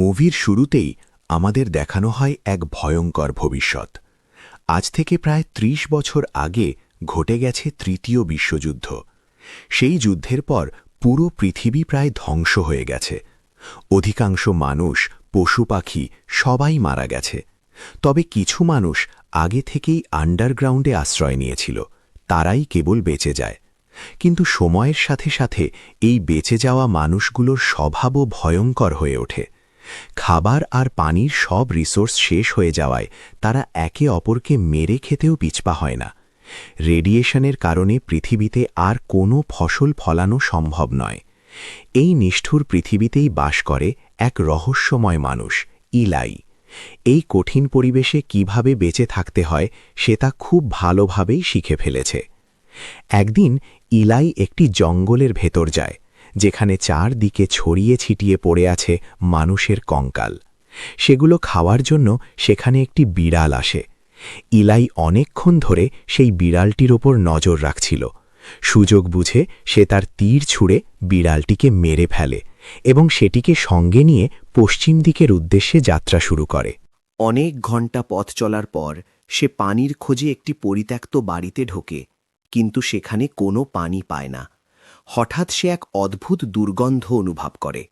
মুভির শুরুতেই আমাদের দেখানো হয় এক ভয়ঙ্কর ভবিষ্যৎ। আজ থেকে প্রায় ৩০ বছর আগে ঘটে গেছে তৃতীয় বিশ্বযুদ্ধ। সেই যুদ্ধের পর পুরো পৃথিবী প্রায় ধ্বংস হয়ে গেছে। অধিকাংশ মানুষ, পশু পাখি সবাই মারা গেছে। তবে কিছু মানুষ আগে থেকেই আন্ডারগ্রাউন্ডে আশ্রয় নিয়েছিল, তারাই কেবল বেঁচে যায়। কিন্তু সময়ের সাথে সাথে এই বেঁচে যাওয়া মানুষগুলোর স্বভাবও ভয়ঙ্কর হয়ে ওঠে। খাবার আর পানির সব রিসোর্স শেষ হয়ে যাওয়ায় তারা একে অপরকে মেরে খেতেও পিছপা হয় না। রেডিয়েশনের কারণে পৃথিবীতে আর কোনো ফসল ফলানো সম্ভব নয়। এই নিষ্ঠুর পৃথিবীতেই বাস করে এক রহস্যময় মানুষ, ইলাই। এই কঠিন পরিবেশে কিভাবে বেঁচে থাকতে হয় সে তা খুব ভালোভাবেই শিখে ফেলেছে। একদিন ইলাই একটি জঙ্গলের ভেতর যায়, যেখানে চারদিকে ছড়িয়ে ছিটিয়ে পড়ে আছে মানুষের কঙ্কাল। সেগুলো খাওয়ার জন্য সেখানে একটি বিড়াল আসে। ইলাই অনেকক্ষণ ধরে সেই বিড়ালটির ওপর নজর রাখছিল। সুযোগ বুঝে সে তার তীর ছুঁড়ে বিড়ালটিকে মেরে ফেলে এবং সেটিকে সঙ্গে নিয়ে পশ্চিম দিকের উদ্দেশ্যে যাত্রা শুরু করে। অনেক ঘন্টা পথ চলার পর সে পানির খোঁজে একটি পরিত্যক্ত বাড়িতে ঢোকে, কিন্তু সেখানে কোনো পানি পায় না। হঠাৎ সে এক অদ্ভুত দুর্গন্ধ অনুভব করে।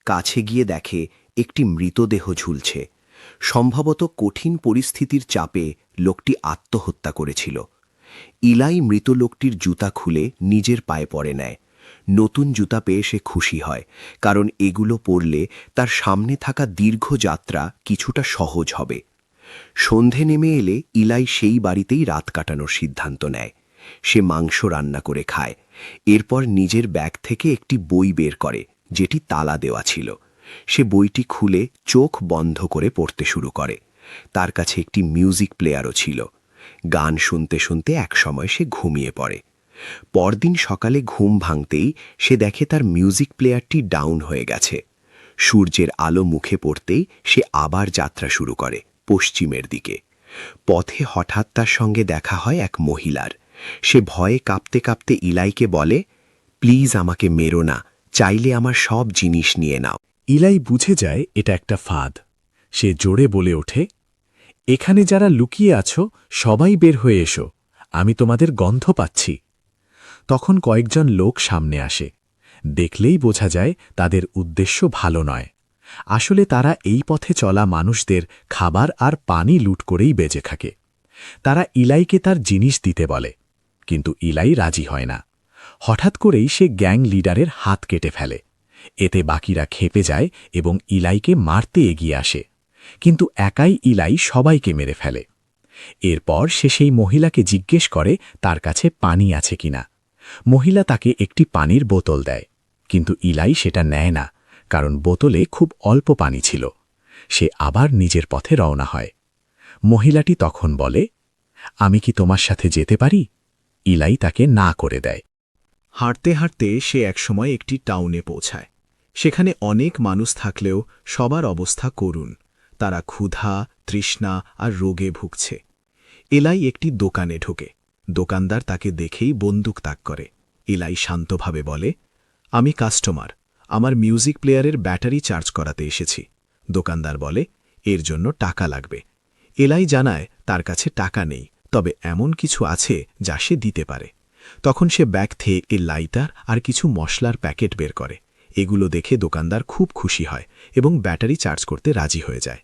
কাছে গিয়ে দেখে একটি মৃতদেহ ঝুলছে। সম্ভবত কঠিন পরিস্থিতির চাপে লোকটি আত্মহত্যা করেছিল। ইলাই মৃত লোকটির জুতা খুলে নিজের পায়ে পরে নেয়। নতুন জুতা পেয়ে সে খুশি হয়, কারণ এগুলো পরলে তার সামনে থাকা দীর্ঘ যাত্রা কিছুটা সহজ হবে। সন্ধে নেমে এলে ইলাই সেই বাড়িতেই রাত কাটানোর সিদ্ধান্ত নেয়। সে মাংস রান্না করে খায়। এরপর নিজের ব্যাগ থেকে একটি বই বের করে, যেটি তালা দেওয়া ছিল। সে বইটি খুলে চোখ বন্ধ করে পড়তে শুরু করে। তার কাছে একটি মিউজিক প্লেয়ারও ছিল। গান শুনতে শুনতে একসময় সে ঘুমিয়ে পড়ে। পরদিন সকালে ঘুম ভাঙতেই সে দেখে তার মিউজিক প্লেয়ারটি ডাউন হয়ে গেছে। সূর্যের আলো মুখে পড়তেই সে আবার যাত্রা শুরু করে পশ্চিমের দিকে। পথে হঠাৎ তার সঙ্গে দেখা হয় এক মহিলার। সে ভয়ে কাঁপতে কাঁপতে ইলাইকে বলে, প্লিজ আমাকে মেরো না, চাইলে আমার সব জিনিস নিয়ে নাও। ইলাই বুঝে যায় এটা একটা ফাঁদ। সে জোরে বলে ওঠে, এখানে যারা লুকিয়ে আছো সবাই বের হয়ে এসো, আমি তোমাদের গন্ধ পাচ্ছি। তখন কয়েকজন লোক সামনে আসে। দেখলেই বোঝা যায় তাদের উদ্দেশ্য ভালো নয়। আসলে তারা এই পথে চলা মানুষদের খাবার আর পানি লুট করেই বেঁচে থাকে। তারা ইলাইকে তার জিনিস দিতে বলে, কিন্তু ইলাই রাজি হয় না। হঠাৎ করেই সে গ্যাং লিডারের হাত কেটে ফেলে। এতে বাকিরা ক্ষেপে যায় এবং ইলাইকে মারতে এগিয়ে আসে, কিন্তু একাই ইলাই সবাইকে মেরে ফেলে। এরপর সে সেই মহিলাকে জিজ্ঞেস করে তার কাছে পানি আছে কিনা। মহিলা তাকে একটি পানির বোতল দেয়, কিন্তু ইলাই সেটা নেয় না, কারণ বোতলে খুব অল্প পানি ছিল। সে আবার নিজের পথে রওনা হয়। মহিলাটি তখন বলে, আমি কি তোমার সাথে যেতে পারি? ইলাই তাকে না করে দেয়। হাঁটতে হাঁটতে সে একসময় একটি টাউনে পৌঁছায়। সেখানে অনেক মানুষ থাকলেও সবার অবস্থা করুণ। তারা ক্ষুধা, তৃষ্ণা আর রোগে ভুগছে। ইলাই একটি দোকানে ঢোকে। দোকানদার তাকে দেখেই বন্দুক তাক করে। ইলাই শান্তভাবে বলে, আমি কাস্টমার, আমার মিউজিক প্লেয়ারের ব্যাটারি চার্জ করাতে এসেছি। দোকানদার বলে, এর জন্য টাকা লাগবে। ইলাই জানায় তার কাছে টাকা নেই, তবে এমন কিছু আছে যা সে দিতে পারে। তখন সে ব্যাগ থেকে লাইটার আর কিছু মশলার প্যাকেট বের করে। এগুলো দেখে দোকানদার খুব খুশি হয় এবং ব্যাটারি চার্জ করতে রাজি হয়ে যায়।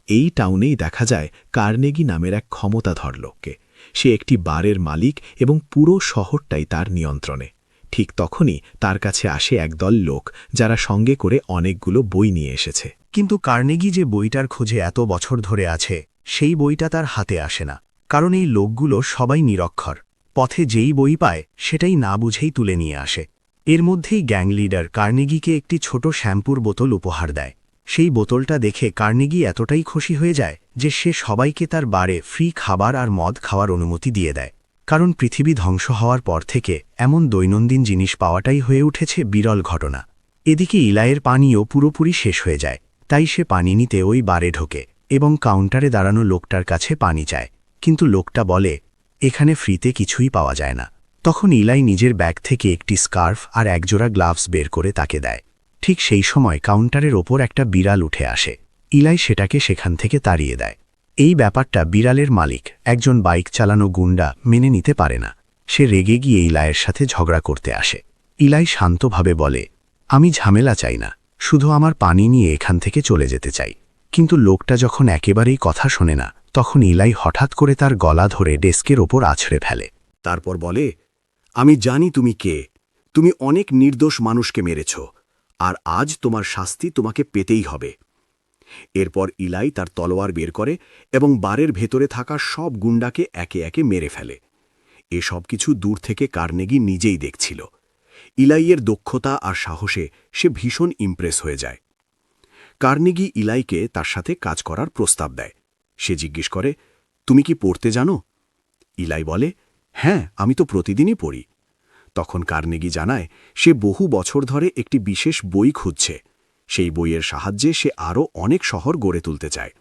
এই টাউনেই দেখা যায় কার্নেগি নামের এক ক্ষমতাধর লোককে। সে একটি বারের মালিক এবং পুরো শহরটাই তার নিয়ন্ত্রণে। ঠিক তখনই তার কাছে আসে একদল লোক, যারা সঙ্গে করে অনেকগুলো বই নিয়ে এসেছে। কিন্তু কার্নেগি যে বইটার খোঁজে এত বছর ধরে আছে, সেই বইটা তার হাতে আসে না, কারণ এই লোকগুলো সবাই নিরক্ষর। পথে যেই বই পায় সেটাই না বুঝেই তুলে নিয়ে আসে। এর মধ্যেই গ্যাং লিডার কার্নেগিকে একটি ছোট শ্যাম্পুর বোতল উপহার দেয়। সেই বোতলটা দেখে কার্নেগি এতটাই খুশি হয়ে যায় যে সে সবাইকে তার বারে ফ্রি খাবার আর মদ খাওয়ার অনুমতি দিয়ে দেয়, কারণ পৃথিবী ধ্বংস হওয়ার পর থেকে এমন দৈনন্দিন জিনিস পাওয়াটাই হয়ে উঠেছে বিরল ঘটনা। এদিকে ইলাইয়ের পানিও পুরোপুরি শেষ হয়ে যায়, তাই সে পানি নিতে ওই বারে ঢোকে এবং কাউন্টারে দাঁড়ানো লোকটার কাছে পানি চায়, কিন্তু লোকটা বলে, এখানে ফ্রিতে কিছুই পাওয়া যায় না। তখন ইলাই নিজের ব্যাগ থেকে একটি স্কার্ফ আর একজোড়া গ্লাভস বের করে তাকে দেয়। ঠিক সেই সময় কাউন্টারের ওপর একটা বিড়াল উঠে আসে। ইলাই সেটাকে সেখান থেকে তাড়িয়ে দেয়। এই ব্যাপারটা বিড়ালের মালিক, একজন বাইক চালানো গুন্ডা, মেনে নিতে পারে না। সে রেগে গিয়ে ইলাইয়ের সাথে ঝগড়া করতে আসে। ইলাই শান্তভাবে বলে, আমি ঝামেলা চাই না, শুধু আমার পানি নিয়ে এখান থেকে চলে যেতে চাই। কিন্তু লোকটা যখন একেবারেই কথা শোনে না, তখন ইলাই হঠাৎ করে তার গলা ধরে ডেস্কের ওপর আছড়ে ফেলে। তারপর বলে, আমি জানি তুমি কে। তুমি অনেক নির্দোষ মানুষকে মেরেছ, আর আজ তোমার শাস্তি তোমাকে পেতেই হবে। এরপর ইলাই তার তলোয়ার বের করে এবং বারের ভেতরে থাকা সব গুন্ডাকে একে একে মেরে ফেলে। এসব কিছু দূর থেকে কার্নেগি নিজেই দেখছিল। ইলাইয়ের দক্ষতা আর সাহসে সে ভীষণ ইমপ্রেস হয়ে যায়। কার্নেগি ইলাইকে তার সাথে কাজ করার প্রস্তাব দেয়। সে জিজ্ঞেস করে, তুমি কি পড়তে জানো? ইলাই বলে, হ্যাঁ, আমি তো প্রতিদিনই পড়ি। তখন কার্নেগি জানায় সে বহু বছর ধরে একটি বিশেষ বই খুঁজছে। সেই বইয়ের সাহায্যে সে আরও অনেক শহর গড়ে তুলতে চায়।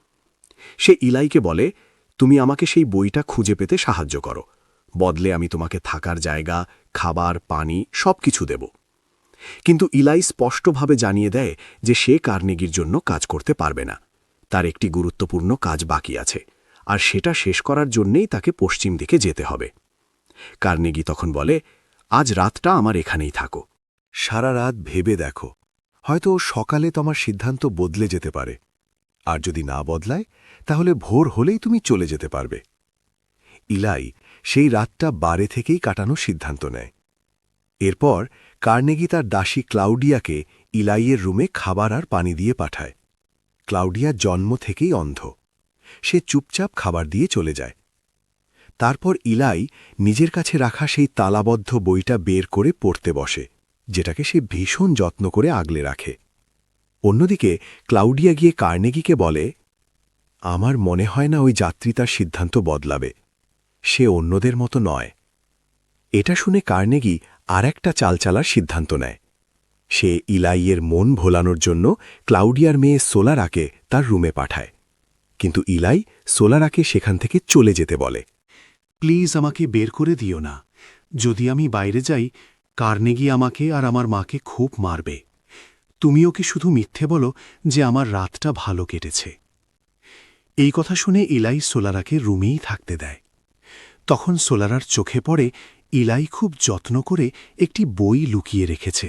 সে ইলাইকে বলে, তুমি আমাকে সেই বইটা খুঁজে পেতে সাহায্য করো, বদলে আমি তোমাকে থাকার জায়গা, খাবার, পানি সব কিছু দেব। কিন্তু ইলাই স্পষ্টভাবে জানিয়ে দেয় যে সে কার্নেগির জন্য কাজ করতে পারবে না। তার একটি গুরুত্বপূর্ণ কাজ বাকি আছে, আর সেটা শেষ করার জন্যেই তাকে পশ্চিম দিকে যেতে হবে। কার্নেগি তখন বলে, আজ রাতটা আমার এখানেই থাকো। সারা রাত ভেবে দেখো, হয়তো সকালে তোমার সিদ্ধান্ত বদলে যেতে পারে, আর যদি না বদলায় তাহলে ভোর হলেই তুমি চলে যেতে পারবে। ইলাই সেই রাতটা বারে থেকেই কাটানোর সিদ্ধান্ত নেয়। এরপর কার্নেগি তার দাসী ক্লাউডিয়াকে ইলাইয়ের রুমে খাবার আর পানি দিয়ে পাঠায়। ক্লাউডিয়া জন্ম থেকেই অন্ধ। সে চুপচাপ খাবার দিয়ে চলে যায়। তারপর ইলাই নিজের কাছে রাখা সেই তালাবদ্ধ বইটা বের করে পড়তে বসে, যেটাকে সে ভীষণ যত্ন করে আগলে রাখে। অন্যদিকে ক্লাউডিয়া গিয়ে কার্নেগিকে বলে, আমার মনে হয় না ওই যাত্রী তার সিদ্ধান্ত বদলাবে। সে অন্যদের মতো নয়। এটা শুনে কার্নেগি আর একটা চাল চালার সিদ্ধান্ত নেয়। সে ইলাইয়ের মন ভোলানোর জন্য ক্লাউডিয়ার মেয়ে সোলারাকে তার রুমে পাঠায়। কিন্তু ইলাই সোলারাকে সেখান থেকে চলে যেতে বলে। প্লিজ আমাকে বের করে দিও না। যদি আমি বাইরে যাই, কার্নেগি আমাকে আর আমার মাকে খুব মারবে। তুমি ওকে শুধু মিথ্যে বলো যে আমার রাতটা ভালো কেটেছে। এই কথা শুনে ইলাই সোলারাকে রুমেই থাকতে দেয়। তখন সোলারার চোখে পড়ে ইলাই খুব যত্ন করে একটি বই লুকিয়ে রেখেছে।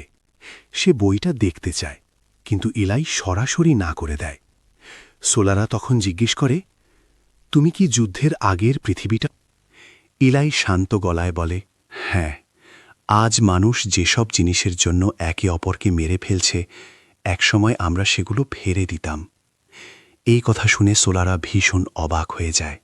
সে বইটা দেখতে চায়, কিন্তু ইলাই সরাসরি না করে দেয়। সোলারা তখন জিজ্ঞেস করে, তুমি কি যুদ্ধের আগের পৃথিবীটা? ইলাই শান্ত গলায় বলে, হ্যাঁ, আজ মানুষ যেসব জিনিসের জন্য একে অপরকে মেরে ফেলছে, একসময় আমরা সেগুলো ফেরে দিতাম। এই কথা শুনে সোলারা ভীষণ অবাক হয়ে যায়।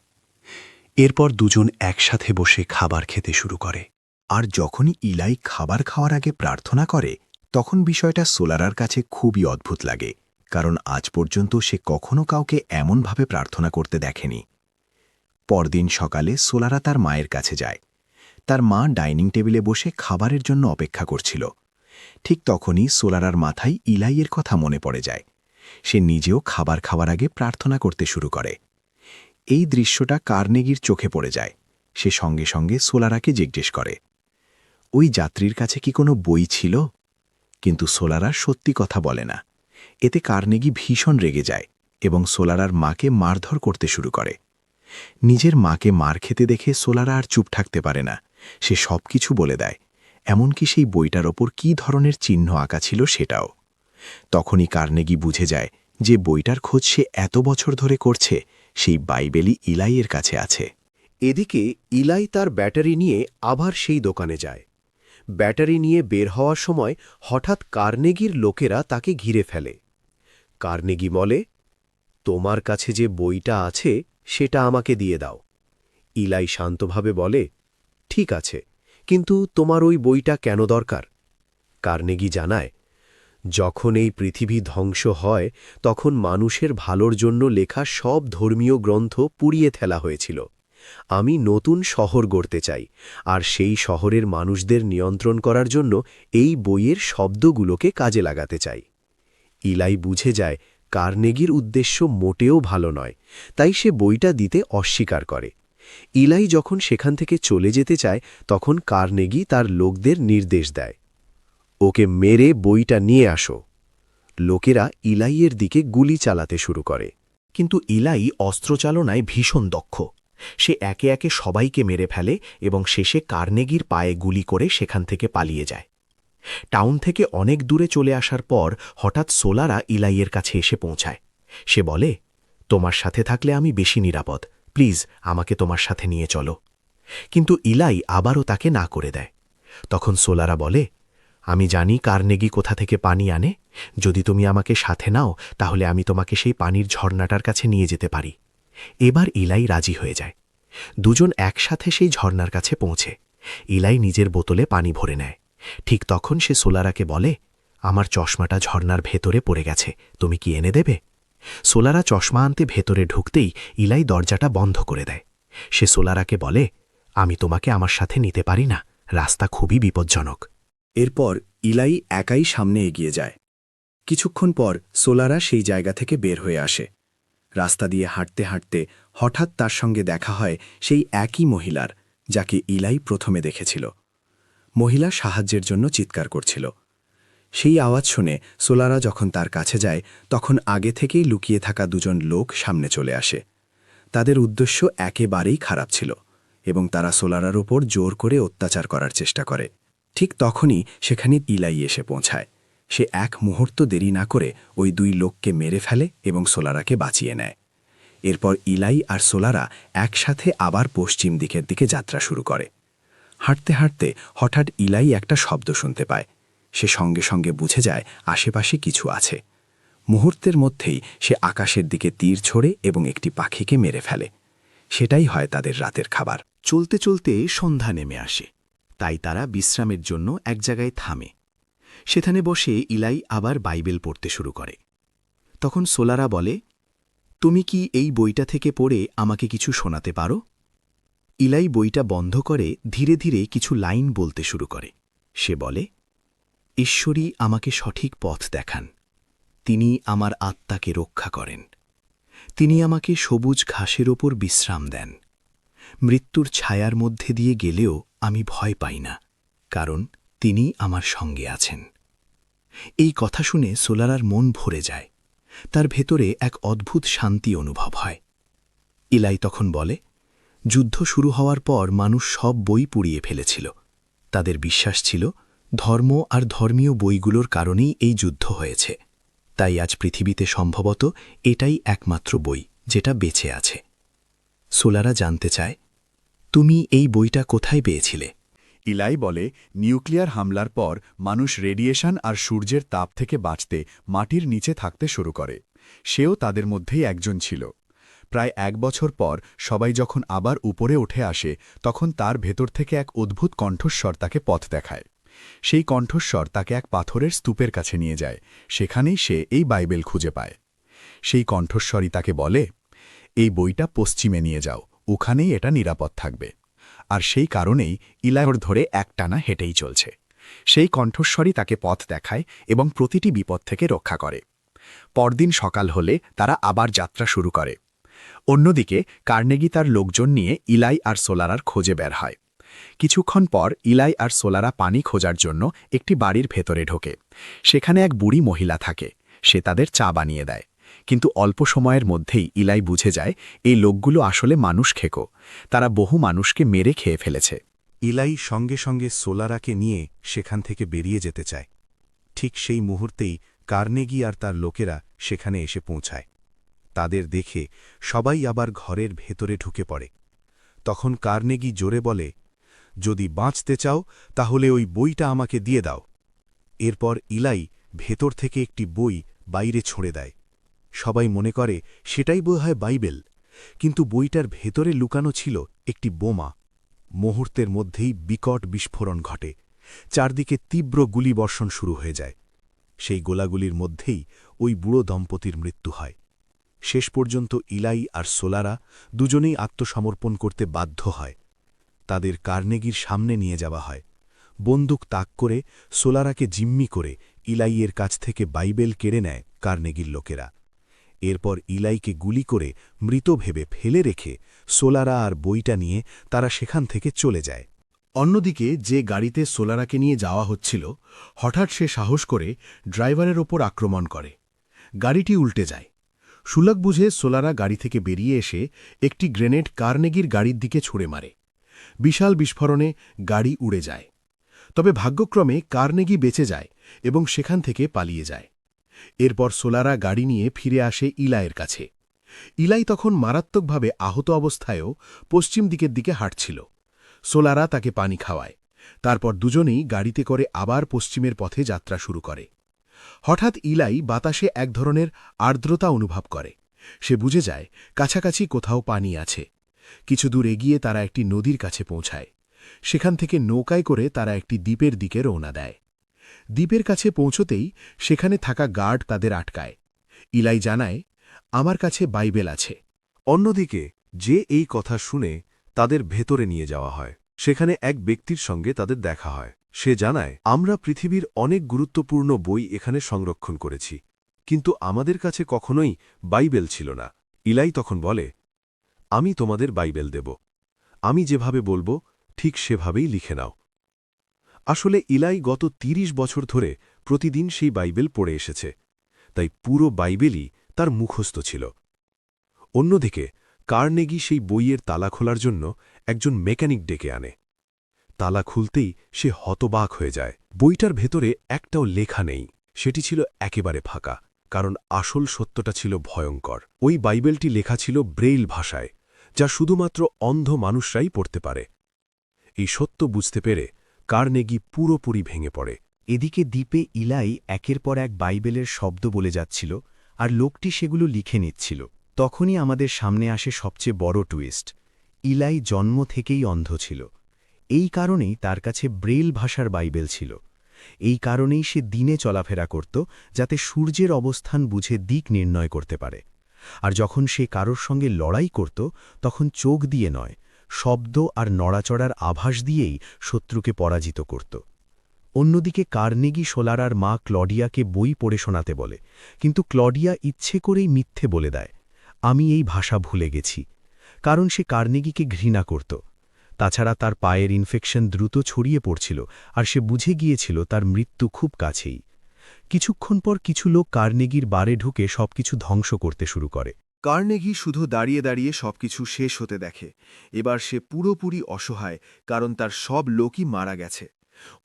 এরপর দুজন একসাথে বসে খাবার খেতে শুরু করে। আর যখনই ইলাই খাবার খাওয়ার আগে প্রার্থনা করে, তখন বিষয়টা সোলারার কাছে খুবই অদ্ভুত লাগে, কারণ আজ পর্যন্ত সে কখনো কাউকে এমনভাবে প্রার্থনা করতে দেখেনি। পরদিন সকালে সোলারা তার মায়ের কাছে যায়। তার মা ডাইনিং টেবিলে বসে খাবারের জন্য অপেক্ষা করছিল। ঠিক তখনই সোলারার মাথায় ইলাইয়ের কথা মনে পড়ে যায়। সে নিজেও খাবার খাওয়ার আগে প্রার্থনা করতে শুরু করে। এই দৃশ্যটা কার্নেগির চোখে পড়ে যায়। সে সঙ্গে সঙ্গে সোলারাকে জিজ্ঞেস করে, ওই যাত্রীর কাছে কি কোনো বই ছিল? কিন্তু সোলারা সত্যি কথা বলে না। এতে কার্নেগি ভীষণ রেগে যায় এবং সোলারার মাকে মারধর করতে শুরু করে। নিজের মাকে মার খেতে দেখে সোলারা আর চুপ থাকতে পারে না। সে সব কিছু বলে দেয়, এমনকি সেই বইটার ওপর কী ধরনের চিহ্ন আঁকা ছিল সেটাও। তখনই কার্নেগি বুঝে যায় যে বইটার খোঁজ সে এত বছর ধরে করছে, সেই বাইবেলই ইলাইয়ের কাছে আছে। এদিকে ইলাই তার ব্যাটারি নিয়ে আবার সেই দোকানে যায়। ব্যাটারি নিয়ে বের হওয়ার সময় হঠাৎ কার্নেগির লোকেরা তাকে ঘিরে ফেলে। কার্নেগি বলে, তোমার কাছে যে বইটা আছে সেটা আমাকে দিয়ে দাও। ইলাই শান্তভাবে বলে, ঠিক আছে, কিন্তু তোমার ওই বইটা কেন দরকার? কার্নেগি জানায়, যখন এই পৃথিবী ধ্বংস হয় তখন মানুষের ভালোর জন্য লেখা সব ধর্মীয় গ্রন্থ পুড়িয়ে ফেলা হয়েছিল। আমি নতুন শহর গড়তে চাই, আর সেই শহরের মানুষদের নিয়ন্ত্রণ করার জন্য এই বইয়ের শব্দগুলোকে কাজে লাগাতে চাই। ইলাই বুঝে যায় কার্নেগির উদ্দেশ্য মোটেও ভালো নয়, তাই সে বইটা দিতে অস্বীকার করে। ইলাই যখন সেখান থেকে চলে যেতে চায়, তখন কার্নেগি তার লোকদের নির্দেশ দেয়, ওকে মেরে বইটা নিয়ে আসো। লোকেরা ইলাইয়ের দিকে গুলি চালাতে শুরু করে। কিন্তু ইলাই অস্ত্রচালনায় ভীষণ দক্ষ। সে একে একে সবাইকে মেরে ফেলে এবং শেষে কার্নেগির পায়ে গুলি করে সেখান থেকে পালিয়ে যায়। টাউন থেকে অনেক দূরে চলে আসার পর হঠাৎ সোলারা ইলাইয়ের কাছে এসে পৌঁছায়। সে বলে, তোমার সাথে থাকলে আমি বেশি নিরাপদ, প্লিজ আমাকে তোমার সাথে নিয়ে চলো। কিন্তু ইলাই আবারও তাকে না করে দেয়। তখন সোলারা বলে, আমি জানি কার্নেগি কোথা থেকে পানি আনে, যদি তুমি আমাকে সাথে নাও তাহলে আমি তোমাকে সেই পানির ঝর্ণাটার কাছে নিয়ে যেতে পারি। এবার ইলাই রাজি হয়ে যায়। দুজন একসাথে সেই ঝর্ণার কাছে পৌঁছে ইলাই নিজের বোতলে পানি ভরে নেয়। ঠিক তখন সে সোলারাকে বলে, আমার চশমাটা ঝর্ণার ভেতরে পড়ে গেছে, তুমি কি এনে দেবে? সোলারা চশমা আনতে ভেতরে ঢুকতেই ইলাই দরজাটা বন্ধ করে দেয়। সে সোলারাকে বলে, আমি তোমাকে আমার সাথে নিতে পারি না, রাস্তা খুবই বিপজ্জনক। এরপর ইলাই একাই সামনে এগিয়ে যায়। কিছুক্ষণ পর সোলারা সেই জায়গা থেকে বের হয়ে আসে। রাস্তা দিয়ে হাঁটতে হাঁটতে হঠাৎ তার সঙ্গে দেখা হয় সেই একই মহিলার, যাকে ইলাই প্রথমে দেখেছিল। মহিলা সাহায্যের জন্য চিৎকার করছিল। সেই আওয়াজ শুনে সোলারা যখন তার কাছে যায় তখন আগে থেকেই লুকিয়ে থাকা দুজন লোক সামনে চলে আসে। তাদের উদ্দেশ্য একেবারেই খারাপ ছিল এবং তারা সোলারার উপর জোর করে অত্যাচার করার চেষ্টা করে। ঠিক তখনই সেখানে ইলাই এসে পৌঁছায়। সে এক মুহূর্ত দেরি না করে ওই দুই লোককে মেরে ফেলে এবং সোলারাকে বাঁচিয়ে নেয়। এরপর ইলাই আর সোলারা একসাথে আবার পশ্চিম দিকের দিকে যাত্রা শুরু করে। হাঁটতে হাঁটতে হঠাৎ ইলাই একটা শব্দ শুনতে পায়। সে সঙ্গে সঙ্গে বুঝে যায় আশেপাশে কিছু আছে। মুহূর্তের মধ্যেই সে আকাশের দিকে তীর ছোড়ে এবং একটি পাখিকে মেরে ফেলে। সেটাই হয় তাদের রাতের খাবার। চলতে চলতে সন্ধ্যা নেমে আসে, তাই তারা বিশ্রামের জন্য এক জায়গায় থামে। সেখানে বসে ইলাই আবার বাইবেল পড়তে শুরু করে। তখন সোলারা বলে, তুমি কি এই বইটা থেকে পড়ে আমাকে কিছু শোনাতে পারো? ইলাই বইটা বন্ধ করে ধীরে ধীরে কিছু লাইন বলতে শুরু করে। সে বলে, ঈশ্বরই আমাকে সঠিক পথ দেখান, তিনি আমার আত্মাকে রক্ষা করেন, তিনি আমাকে সবুজ ঘাসের ওপর বিশ্রাম দেন। মৃত্যুর ছায়ার মধ্যে দিয়ে গেলেও আমি ভয় পাই না, কারণ তিনি আমার সঙ্গে আছেন। এই কথা শুনে সোলারার মন ভরে যায়। তার ভেতরে এক অদ্ভুত শান্তি অনুভব হয়। ইলাই তখন বলে, যুদ্ধ শুরু হওয়ার পর মানুষ সব বই পুড়িয়ে ফেলেছিল। তাদের বিশ্বাস ছিল ধর্ম আর ধর্মীয় বইগুলোর কারণেই এই যুদ্ধ হয়েছে। তাই আজ পৃথিবীতে সম্ভবত এটাই একমাত্র বই যেটা বেঁচে আছে। সোলারা জানতে চায়, তুমি এই বইটা কোথায় পেয়েছিলে? ইলাই বলে, নিউক্লিয়ার হামলার পর মানুষ রেডিয়েশন আর সূর্যের তাপ থেকে বাঁচতে মাটির নিচে থাকতে শুরু করে। সেও তাদের মধ্যেই একজন ছিল। প্রায় 1 বছর পর সবাই যখন আবার উপরে উঠে আসে তখন তার ভেতর থেকে এক অদ্ভুত কণ্ঠস্বর তাকে পথ দেখায়। সেই কণ্ঠস্বর তাকে এক পাথরের স্তূপের কাছে নিয়ে যায়। সেখানেই সে এই বাইবেল খুঁজে পায়। সেই কণ্ঠস্বরই তাকে বলে, এই বইটা পশ্চিমে নিয়ে যাও, ওখানেই এটা নিরাপদ থাকবে। আর সেই কারণেই ইলাইর ধরে একটানা হেঁটেই চলছে। সেই কণ্ঠস্বরই তাকে পথ দেখায় এবং প্রতিটি বিপদ থেকে রক্ষা করে। পরদিন সকাল হলে তারা আবার যাত্রা শুরু করে। অন্যদিকে কার্নেগি তার লোকজন নিয়ে ইলাই আর সোলারার খোঁজে বের হয়। কিছুক্ষণ পর ইলাই আর সোলারা পানি খোঁজার জন্য একটি বাড়ির ভেতরে ঢোকে। সেখানে এক বুড়ি মহিলা থাকে। সে তাদের চা বানিয়ে দেয়। কিন্তু অল্প সময়ের মধ্যেই ইলাই বুঝে যায় এই লোকগুলো আসলে মানুষ খেকো। তারা বহু মানুষকে মেরে খেয়ে ফেলেছে। ইলাই সঙ্গে সঙ্গে সোলারাকে নিয়ে সেখান থেকে বেরিয়ে যেতে চায়। ঠিক সেই মুহূর্তেই কার্নেগি আর তার লোকেরা সেখানে এসে পৌঁছায়। তাদের দেখে সবাই আবার ঘরের ভেতরে ঢুকে পড়ে। তখন কার্নেগি জোরে বলে, যদি বাঁচতে চাও তাহলে ওই বইটা আমাকে দিয়ে দাও। এরপর ইলাই ভেতর থেকে একটি বই বাইরে ছুঁড়ে দেয়। সবাই মনে করে সেটাই বোধহয় বাইবেল, কিন্তু বইটার ভেতরে লুকানো ছিল একটি বোমা। মুহূর্তের মধ্যেই বিকট বিস্ফোরণ ঘটে। চারদিকে তীব্র গুলিবর্ষণ শুরু হয়ে যায়। সেই গোলাগুলির মধ্যেই ওই বুড়ো দম্পতির মৃত্যু হয়। শেষ পর্যন্ত ইলাই আর সোলারা দুজনেই আত্মসমর্পণ করতে বাধ্য হয়। তাদের কার্নেগির সামনে নিয়ে যাওয়া হয়। বন্দুক তাক করে সোলারাকে জিম্মি করে ইলাইয়ের কাছ থেকে বাইবেল কেড়ে নেয় কার্নেগির লোকেরা। এরপর ইলাইকে গুলি করে মৃত ভেবে ফেলে রেখে সোলারা আর বইটা নিয়ে তারা সেখান থেকে চলে যায়। অন্যদিকে যে গাড়িতে সোলারাকে নিয়ে যাওয়া হচ্ছিল হঠাৎ সে সাহস করে ড্রাইভারের ওপর আক্রমণ করে। গাড়িটি উল্টে যায়। সুলক বুঝে সোলারা গাড়ি থেকে বেরিয়ে এসে একটি গ্রেনেড কার্নেগির গাড়ির দিকে ছুঁড়ে মারে। বিশাল বিস্ফোরণে গাড়ি উড়ে যায়। তবে ভাগ্যক্রমে কার্নেগি বেঁচে যায় এবং সেখান থেকে পালিয়ে যায়। এরপর সোলারা গাড়ি নিয়ে ফিরে আসে ইলাইয়ের কাছে। ইলাই তখন মারাত্মকভাবে আহত অবস্থায়ও পশ্চিম দিকের দিকে হাঁটছিল। সোলারা তাকে পানি খাওয়ায়। তারপর দুজনেই গাড়িতে করে আবার পশ্চিমের পথে যাত্রা শুরু করে। হঠাৎ ইলাই বাতাসে এক ধরনের আর্দ্রতা অনুভব করে। সে বুঝে যায় কাছাকাছি কোথাও পানি আছে। কিছু দূর এগিয়ে তারা একটি নদীর কাছে পৌঁছায়। সেখান থেকে নৌকায় করে তারা একটি দ্বীপের দিকে রওনা দেয়। দ্বীপের কাছে পৌঁছতেই সেখানে থাকা গার্ড তাদের আটকায়। ইলাই জানায়, আমার কাছে বাইবেল আছে। অন্যদিকে যে এই কথা শুনে তাদের ভেতরে নিয়ে যাওয়া হয়। সেখানে এক ব্যক্তির সঙ্গে তাদের দেখা হয়। সে জানায়, আমরা পৃথিবীর অনেক গুরুত্বপূর্ণ বই এখানে সংরক্ষণ করেছি, কিন্তু আমাদের কাছে কখনোই বাইবেল ছিল না। ইলাই তখন বলে, আমি তোমাদের বাইবেল দেব। আমি যেভাবে বলবো ঠিক সেভাবেই লিখে নাও। আসলে ইলাই গত ৩০ বছর ধরে প্রতিদিন সেই বাইবেল পড়ে এসেছে, তাই পুরো বাইবেলই তার মুখস্থ ছিল। অন্যদিকে কার্নেগি সেই বইয়ের তালা খোলার জন্য একজন মেকানিক ডেকে আনে। তালা খুলতেই সে হতবাক হয়ে যায়। বইটার ভেতরে একটাও লেখা নেই। সেটি ছিল একেবারে ফাঁকা, কারণ আসল সত্যটা ছিল ভয়ঙ্কর। ওই বাইবেলটি লেখা ছিল ব্রেইল ভাষায়, যা শুধুমাত্র অন্ধ মানুষরাই পড়তে পারে। এই সত্য বুঝতে পেরে কার্নেগি পুরোপুরি ভেঙে পড়ে। এদিকে দ্বীপে ইলাই একের পর এক বাইবেলের শব্দ বলে যাচ্ছিল, আর লোকটি সেগুলো লিখে নিচ্ছিল। তখনই আমাদের সামনে আসে সবচেয়ে বড় টুইস্ট। ইলাই জন্ম থেকেই অন্ধ ছিল। এই কারণেই তার কাছে ব্রেইল ভাষার বাইবেল ছিল। এই কারণেই সে দিনে চলাফেরা করত, যাতে সূর্যের অবস্থান বুঝে দিক নির্ণয় করতে পারে। আর যখন সে কারোর সঙ্গে লড়াই করত, তখন চোখ দিয়ে নয়, শব্দ আর নড়াচড়ার আভাস দিয়েই শত্রুকে পরাজিত করত। অন্যদিকে কার্নেগি সোলারার মা ক্লডিয়াকে বই পড়ে শোনাতে বলে, কিন্তু ক্লডিয়া ইচ্ছে করেই মিথ্যে বলে দেয়, আমি এই ভাষা ভুলে গেছি। কারণ সে কার্নেগিকে ঘৃণা করত। তাছাড়া তার পায়ের ইনফেকশন দ্রুত ছড়িয়ে পড়ছিল, আর সে বুঝে গিয়েছিল তার মৃত্যু খুব কাছেই। কিছুক্ষণ পর কিছু লোক কার্নেগির বারে ঢুকে সবকিছু ধ্বংস করতে শুরু করে। কার্নেগি শুধু দাঁড়িয়ে দাঁড়িয়ে সবকিছু শেষ হতে দেখে। এবার সে পুরোপুরি অসহায়, কারণ তার সব লোকই মারা গেছে।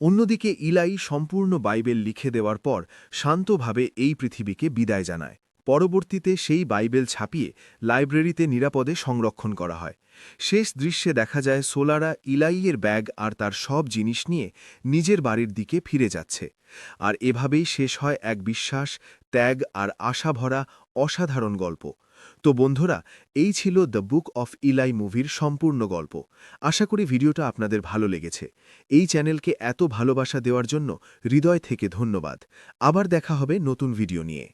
অন্যদিকে ইলাই সম্পূর্ণ বাইবেল লিখে দেওয়ার পর শান্তভাবে এই পৃথিবীকে বিদায় জানায়। পরবর্তীতে সেই বাইবেল ছাপিয়ে লাইব্রেরিতে নিরাপদে সংরক্ষণ করা হয়। শেষ দৃশ্যে দেখা যায় সোলারা ইলাইয়ের ব্যাগ আর তার সব জিনিস নিয়ে নিজের বাড়ির দিকে ফিরে যাচ্ছে। আর এভাবেই শেষ হয় এক বিশ্বাস, ত্যাগ আর আশা ভরা অসাধারণ গল্প। তো বন্ধুরা, এই ছিল দ্য বুক অফ ইলাই মুভির সম্পূর্ণ গল্প। আশা করি ভিডিওটা আপনাদের ভালো লেগেছে। এই চ্যানেলকে এত ভালোবাসা দেওয়ার জন্য হৃদয় থেকে ধন্যবাদ। আবার দেখা হবে নতুন ভিডিও নিয়ে।